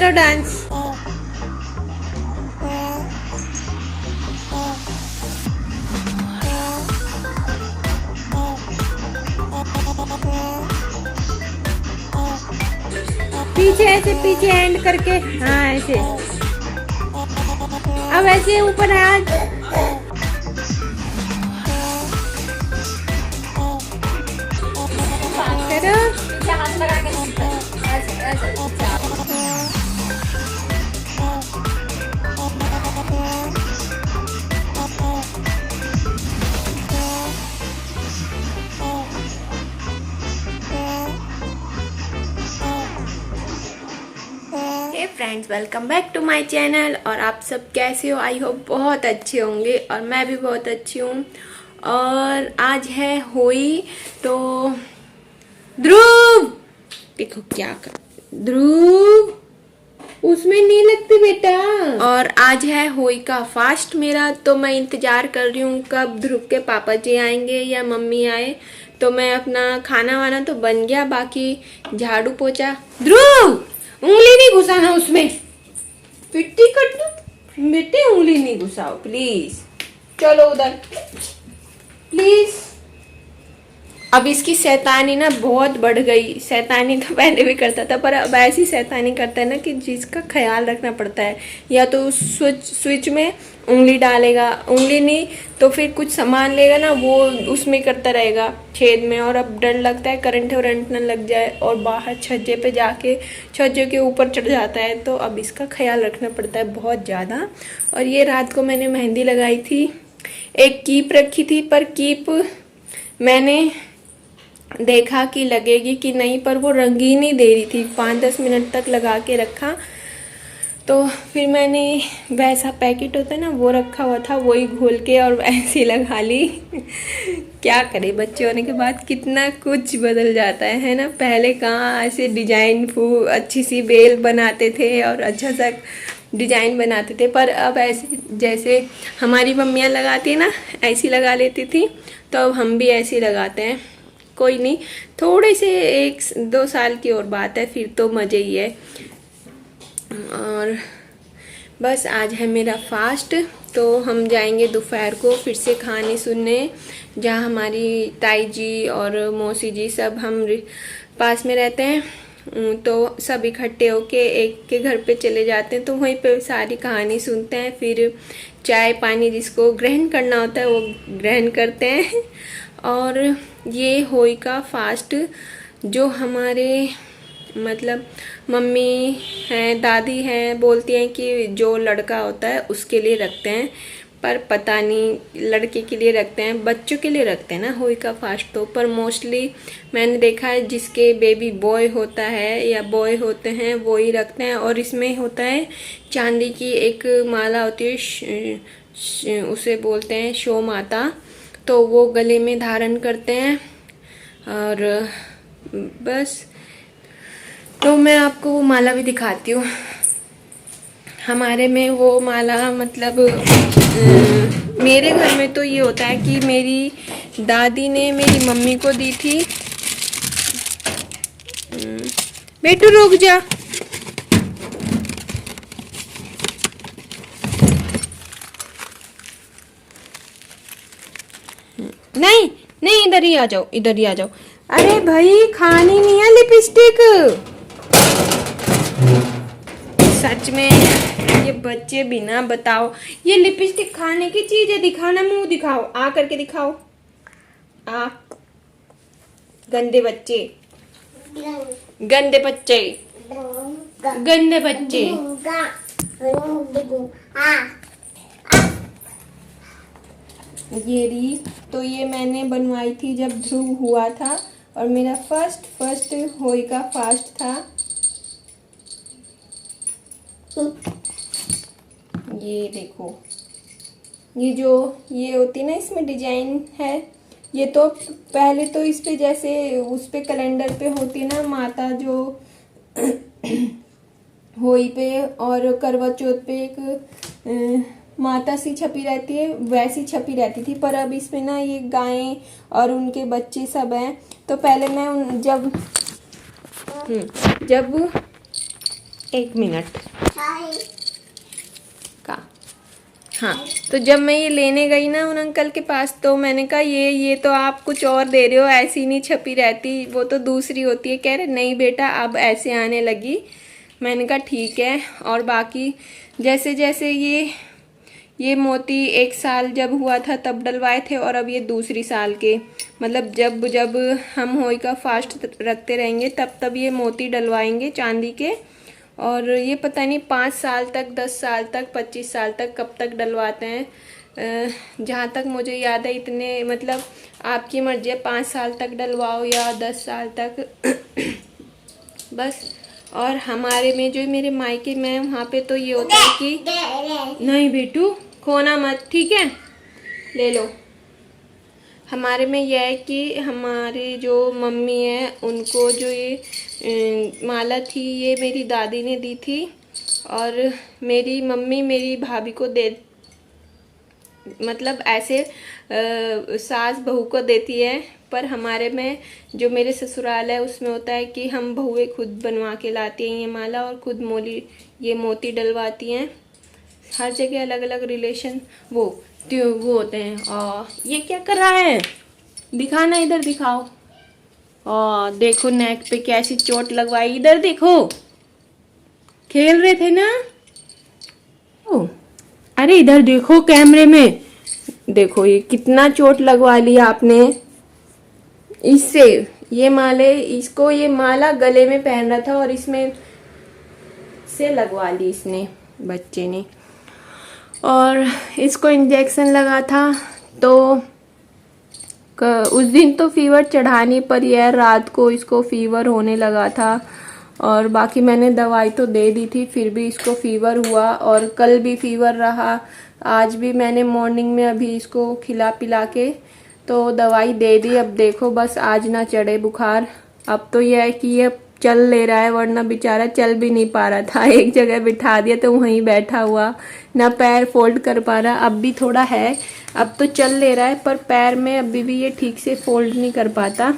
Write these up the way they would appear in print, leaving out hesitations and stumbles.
करो डांस। पीछे ऐसे, पीछे एंड करके, हाँ ऐसे। अब ऐसे ऊपर हाथ, करो। Hey friends, welcome back to my channel. और आप सब कैसे हो? आई होप बहुत अच्छे होंगे और मैं भी बहुत अच्छी हूँ। और आज है होली, तो ध्रुव देखो क्या कर, ध्रुव उसमें नहीं लगती बेटा। और आज है होली का फास्ट मेरा, तो मैं इंतजार कर रही हूँ कब ध्रुव के पापा जी आएंगे या मम्मी आए। तो मैं अपना खाना वाना तो बन गया, बाकी झाड़ू पोछा। ध्रुव उंगली नहीं घुसाना उसमें, पिट्टी कट दो बेटे, उंगली नहीं घुसाओ प्लीज। चलो उधर प्लीज। अब इसकी शैतानी ना बहुत बढ़ गई। शैतानी तो पहले भी करता था, पर अब ऐसी शैतानी करता है ना कि जिसका ख्याल रखना पड़ता है। या तो उस स्विच में उंगली डालेगा, उंगली नहीं तो फिर कुछ सामान लेगा ना, वो उसमें करता रहेगा छेद में। और अब डर लगता है करंट वरंट न लग जाए, और बाहर छज्जे पे जाके छज्जे के ऊपर चढ़ जाता है। तो अब इसका ख्याल रखना पड़ता है बहुत ज़्यादा। और ये रात को मैंने मेहंदी लगाई थी, एक कीप रखी थी, पर कीप मैंने देखा कि लगेगी कि नहीं, पर वो रंगीन ही दे रही थी। 5-10 मिनट तक लगा के रखा, तो फिर मैंने वैसा पैकेट होता है ना, वो रखा हुआ था, वही घोल के और ऐसे लगा ली। क्या करे, बच्चे होने के बाद कितना कुछ बदल जाता है ना। पहले कहाँ ऐसे डिजाइन अच्छी सी बेल बनाते थे और अच्छा सा डिजाइन बनाते थे, पर अब ऐसे जैसे हमारी मम्मियाँ लगाती है ना, ऐसी लगा लेती थी। तो अब हम भी ऐसे ही लगाते हैं। कोई नहीं, थोड़े से 1-2 साल की और बात है, फिर तो मज़े ही है। और बस आज है मेरा फास्ट, तो हम जाएंगे दोपहर को फिर से खाने सुनने, जहाँ हमारी ताई जी और मौसी जी सब हम पास में रहते हैं। तो सब इकट्ठे होके एक के घर पे चले जाते हैं, तो वहीं पे सारी कहानी सुनते हैं। फिर चाय पानी जिसको ग्रहण करना होता है वो ग्रहण करते हैं। और ये होली का फास्ट जो हमारे मतलब मम्मी हैं, दादी हैं, बोलती हैं कि जो लड़का होता है उसके लिए रखते हैं, पर पता नहीं लड़के के लिए रखते हैं, बच्चों के लिए रखते हैं ना होली का फास्ट। तो पर मोस्टली मैंने देखा है जिसके बेबी बॉय होता है या बॉय होते हैं वो ही रखते हैं। और इसमें होता है चांदी की एक माला होती है, उसे बोलते हैं शो माता, तो वो गले में धारण करते हैं। और बस, तो मैं आपको वो माला भी दिखाती हूँ। हमारे में वो माला मतलब मेरे घर में तो ये होता है कि मेरी दादी ने मेरी मम्मी को दी थी। बेटू रुक जा, नहीं नहीं, इधर ही आ जाओ, इधर ही आ जाओ। अरे भाई खानी नहीं है लिपस्टिक, सच में ये बच्चे बिना बताओ, ये लिपस्टिक खाने की चीज है। दिखाना, मुंह दिखाओ, आ करके दिखाओ, आ। गंदे बच्चे, गंदे बच्चे, गंदे बच्चे। ये रही, तो ये मैंने बनवाई थी जब ध्रुव हुआ था, और मेरा फर्स्ट होली का फास्ट था। ये देखो, ये जो ये होती ना, इसमें डिजाइन है। ये तो पहले तो इस पे जैसे उस पे कैलेंडर पे होती ना माता जो होली पे और करवा चौथ पे एक माता सी छपी रहती है, वैसी छपी रहती थी। पर अब इसमें ना ये गायें और उनके बच्चे सब हैं। तो पहले मैं जब एक मिनट का। हाँ, तो जब मैं ये लेने गई ना उन अंकल के पास, तो मैंने कहा ये तो आप कुछ और दे रहे हो, ऐसी नहीं छपी रहती, वो तो दूसरी होती है। कह रहे नहीं बेटा अब ऐसे आने लगी। मैंने कहा ठीक है। और बाकी जैसे जैसे ये मोती 1 साल जब हुआ था तब डलवाए थे, और अब ये दूसरी साल के, मतलब जब जब हम होई का फास्ट रखते रहेंगे तब तब ये मोती डलवाएंगे चांदी के। और ये पता नहीं 5 साल तक, 10 साल तक, 25 साल तक कब तक डलवाते हैं। जहाँ तक मुझे याद है इतने, मतलब आपकी मर्जी है, 5 साल तक डलवाओ या 10 साल तक बस। और हमारे में जो मेरे मायके में वहाँ पे तो ये होता है कि नहीं बेटू खोना मत, ठीक है, ले लो। हमारे में यह है कि हमारे जो मम्मी है उनको जो ये माला थी ये मेरी दादी ने दी थी, और मेरी मम्मी मेरी भाभी को दे, मतलब ऐसे सास बहू को देती है। पर हमारे में जो मेरे ससुराल है उसमें होता है कि हम बहुएं खुद बनवा के लाती हैं ये माला, और खुद ये मोती डलवाती हैं। हर जगह अलग अलग रिलेशन वो होते हैं। और ये क्या कर रहा है, दिखाना, इधर दिखाओ। और देखो नेक पे कैसी चोट लगवाई, इधर देखो, खेल रहे थे ना। ओ अरे इधर देखो कैमरे में, देखो ये कितना चोट लगवा लिया आपने इससे। ये माला गले में पहन रहा था और इसमें से लगवा ली इसने, बच्चे ने। और इसको इंजेक्शन लगा था, तो उस दिन तो फीवर चढ़ाने पर यार रात को इसको फीवर होने लगा था, और बाकी मैंने दवाई तो दे दी थी, फिर भी इसको फीवर हुआ। और कल भी फीवर रहा, आज भी मैंने मॉर्निंग में अभी इसको खिला पिला के तो दवाई दे दी। अब देखो बस आज ना चढ़े बुखार। अब तो यह है कि ये चल ले रहा है, वरना बेचारा चल भी नहीं पा रहा था। एक जगह बिठा दिया तो वहीं बैठा हुआ, ना पैर फोल्ड कर पा रहा। अब भी थोड़ा है, अब तो चल ले रहा है, पर पैर में अभी भी ये ठीक से फोल्ड नहीं कर पाता।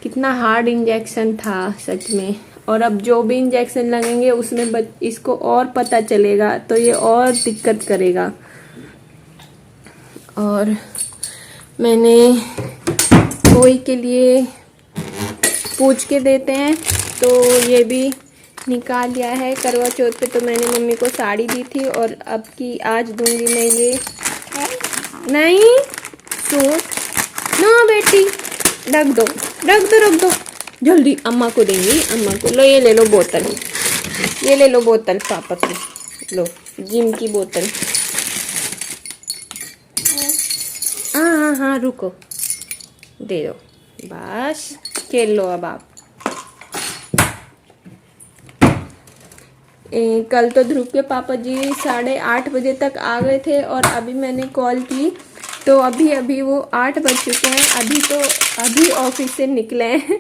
कितना हार्ड इंजेक्शन था सच में। और अब जो भी इंजेक्शन लगेंगे उसमें इसको और पता चलेगा, तो ये और दिक्कत करेगा। और मैंने कोई के लिए पूछ के देते हैं, तो ये भी निकाल लिया है। करवा चौथ पे तो मैंने मम्मी को साड़ी दी थी, और अब की आज दूंगी मैं ये। नहीं सूट नो बेटी, रख दो रख दो रख दो, जल्दी अम्मा को देंगी, अम्मा को। लो ये ले लो बोतल, ये ले लो बोतल पापा की, लो जिम की बोतल। हाँ हाँ रुको, दे दो बस, खेल लो अब आप। कल तो ध्रुव के पापा जी 8:30 बजे तक आ गए थे, और अभी मैंने कॉल की तो अभी वो 8 बज चुके हैं। अभी ऑफिस से निकले हैं।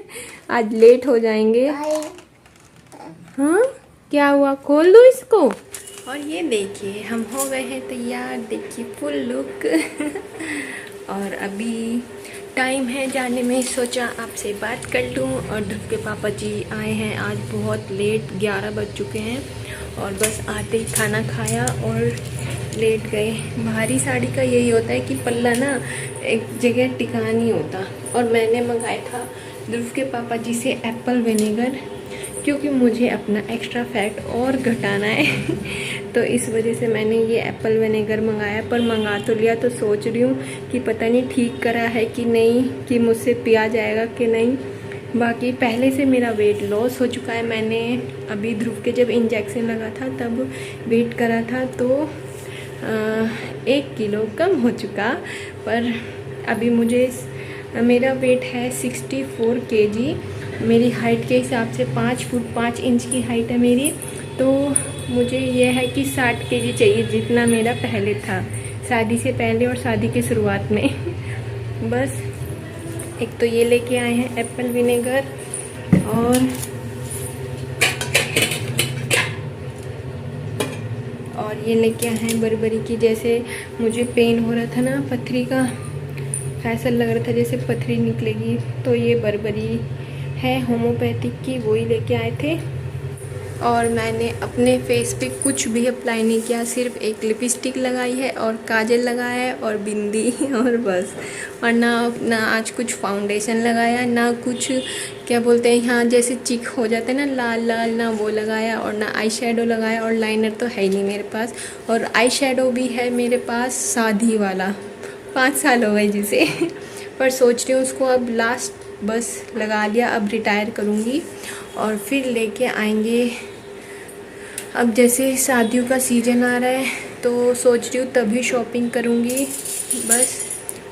आज लेट हो जाएंगे। हाँ क्या हुआ, खोल दो इसको। और ये देखिए हम हो गए हैं तैयार, देखिए फुल लुक। और अभी टाइम है जाने में, सोचा आपसे बात कर लूँ। और ध्रुव के पापा जी आए हैं आज बहुत लेट, 11 बज चुके हैं, और बस आते ही खाना खाया और लेट गए। भारी साड़ी का यही होता है कि पल्ला ना एक जगह टिका नहीं होता। और मैंने मंगाया था ध्रुव के पापा जी से एप्पल विनेगर, क्योंकि मुझे अपना एक्स्ट्रा फैट और घटाना है। तो इस वजह से मैंने ये एप्पल विनेगर मंगाया। पर मंगा तो लिया, तो सोच रही हूँ कि पता नहीं ठीक करा है कि नहीं, कि मुझसे पिया जाएगा कि नहीं। बाकी पहले से मेरा वेट लॉस हो चुका है। मैंने अभी ध्रुव के जब इंजेक्शन लगा था तब वेट करा था, तो 1 किलो कम हो चुका। पर अभी मेरा वेट है 64 kg। मेरी हाइट के हिसाब से 5 फुट 5 इंच की हाइट है मेरी। तो मुझे यह है कि 60 kg चाहिए, जितना मेरा पहले था, शादी से पहले और शादी की शुरुआत में। बस एक तो ये लेके आए हैं एप्पल विनेगर, और ये लेके आए हैं बरबरी की। जैसे मुझे पेन हो रहा था ना, पथरी का, ऐसा लग रहा था जैसे पथरी निकलेगी, तो ये बरबरी है होम्योपैथिक की, वही लेके आए थे। और मैंने अपने फेस पे कुछ भी अप्लाई नहीं किया, सिर्फ एक लिपस्टिक लगाई है और काजल लगाया है और बिंदी और बस। और ना आज कुछ फाउंडेशन लगाया, ना कुछ क्या बोलते हैं यहाँ जैसे चिक हो जाते हैं ना लाल लाल, ना वो लगाया, और ना आई शेडो लगाया, और लाइनर तो है ही नहीं मेरे पास। और आई शेडो भी है मेरे पास शादी वाला, 5 साल हो गए जिसे पर सोच रही हूँ उसको अब लास्ट बस लगा लिया, अब रिटायर करूँगी और फिर लेके आएंगे। अब जैसे शादियों का सीज़न आ रहा है तो सोच रही हूँ तभी शॉपिंग करूँगी बस।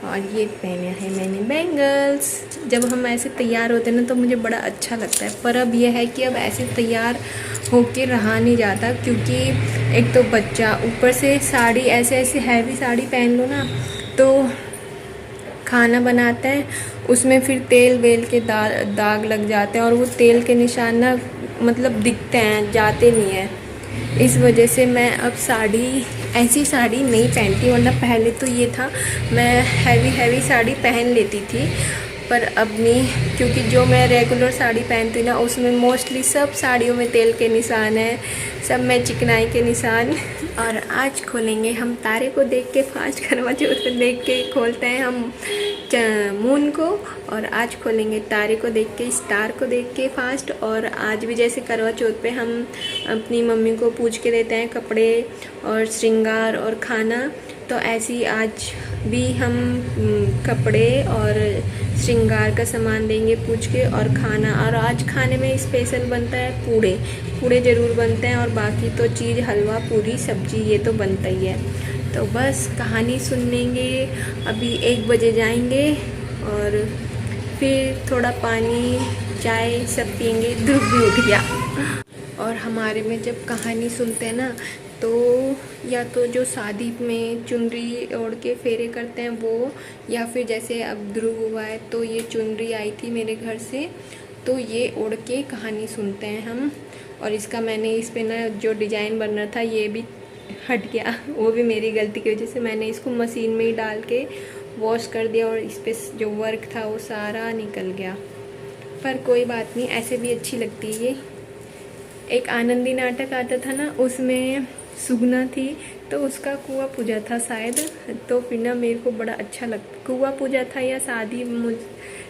और ये पहने हैं मैंने बैंगल्स। जब हम ऐसे तैयार होते हैं ना तो मुझे बड़ा अच्छा लगता है, पर अब यह है कि अब ऐसे तैयार होके रहा नहीं जाता, क्योंकि एक तो बच्चा, ऊपर से साड़ी, ऐसे ऐसे हैवी साड़ी पहन लो ना तो खाना बनाते हैं उसमें फिर तेल वेल के दाग लग जाते हैं, और वो तेल के निशान ना मतलब दिखते हैं, जाते नहीं हैं। इस वजह से मैं अब ऐसी साड़ी नहीं पहनती, वरना पहले तो ये था मैं हैवी साड़ी पहन लेती थी, पर अब नहीं, क्योंकि जो मैं रेगुलर साड़ी पहनती हूँ ना उसमें मोस्टली सब साड़ियों में तेल के निशान हैं, सब में चिकनाई के निशान। और आज खोलेंगे हम तारे को देख के, फास्ट करवा चौथ को देख के खोलते हैं हम मून को, और आज खोलेंगे तारे को देख के, स्टार को देख के फास्ट। और आज भी जैसे करवा चौथ पे हम अपनी मम्मी को पूछ के देते हैं कपड़े और श्रृंगार और खाना, तो ऐसे ही आज भी हम कपड़े और श्रृंगार का सामान देंगे पूछ के, और खाना। और आज खाने में स्पेशल बनता है पूड़े ज़रूर बनते हैं, और बाकी तो चीज़ हलवा पूरी सब्जी ये तो बनता ही है। तो बस कहानी सुन लेंगे, अभी 1 बजे जाएंगे और फिर थोड़ा पानी चाय सब पियेंगे। ध्रुव भी उठ गया। और हमारे में जब कहानी सुनते हैं ना तो या तो जो शादी में चुनरी ओढ़ के फेरे करते हैं वो, या फिर जैसे अब ध्रुव हुआ है तो ये चुनरी आई थी मेरे घर से तो ये ओढ़ के कहानी सुनते हैं हम। और इसका मैंने इस पे ना जो डिज़ाइन बनना था ये भी हट गया, वो भी मेरी गलती की वजह से मैंने इसको मशीन में ही डाल के वॉश कर दिया, और इस पर जो वर्क था वो सारा निकल गया। पर कोई बात नहीं, ऐसे भी अच्छी लगती है ये। एक आनंदी नाटक आता था ना, उसमें सुगना थी तो उसका कुआं पूजा था शायद, तो फिर ना मेरे को बड़ा अच्छा लगता, कुआं पूजा था या शादी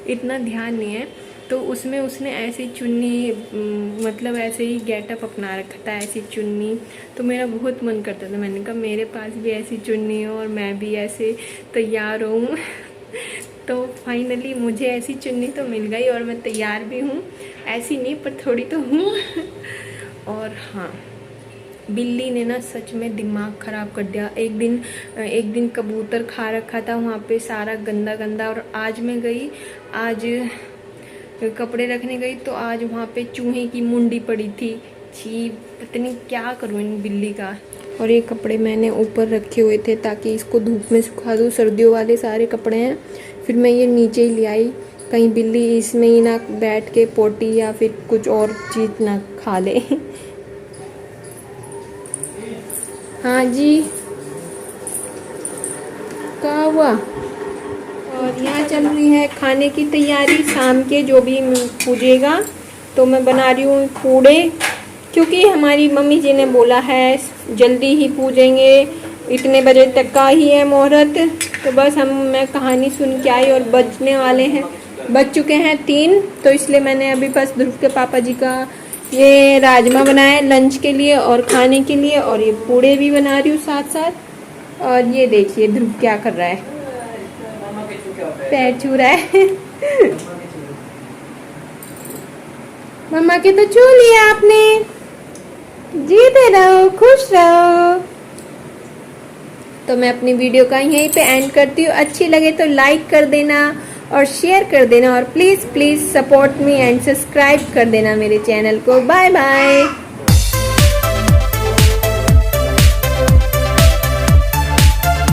इतना ध्यान नहीं है, तो उसमें उसने ऐसी चुन्नी मतलब ऐसे ही गेटअप अपना रखा था, ऐसी चुन्नी। तो मेरा बहुत मन करता था, मैंने कहा मेरे पास भी ऐसी चुन्नी हो और मैं भी ऐसे तैयार हूँ तो फाइनली मुझे ऐसी चुन्नी तो मिल गई और मैं तैयार भी हूँ, ऐसी नहीं पर थोड़ी तो हूँ और हाँ, बिल्ली ने ना सच में दिमाग ख़राब कर दिया। एक दिन कबूतर खा रखा था वहाँ पे सारा गंदा गंदा, और आज मैं गई, आज कपड़े रखने गई तो आज वहाँ पे चूहे की मुंडी पड़ी थी। छी, पता नहीं क्या करूँ इन बिल्ली का। और ये कपड़े मैंने ऊपर रखे हुए थे ताकि इसको धूप में सुखा दूँ, सर्दियों वाले सारे कपड़े हैं। फिर मैं ये नीचे ही ले आई, कहीं बिल्ली इसमें ही ना बैठ के पोटी या फिर कुछ और चीज़ ना खा ले। हाँ जी, क्या हुआ? और यहाँ चल रही है खाने की तैयारी, शाम के जो भी पूजेगा। तो मैं बना रही हूँ पूड़े, क्योंकि हमारी मम्मी जी ने बोला है जल्दी ही पूजेंगे, इतने बजे तक का ही है मुहूर्त। तो बस मैं कहानी सुन के आई और बज चुके हैं 3, तो इसलिए मैंने अभी बस ध्रुव के पापा जी का ये राजमा बनाया लंच के लिए और खाने के लिए, और ये पूड़े भी बना रही हूँ साथ साथ। और ये देखिए ध्रुव क्या कर रहा है, पैर छू रहा है मम्मा के तो छू लिया आपने, जीते रहो, खुश रहो। तो मैं अपनी वीडियो का यहीं पे एंड करती हूँ। अच्छी लगे तो लाइक कर देना और शेयर कर देना, और please support me and subscribe कर देना मेरे चैनल को। Bye bye.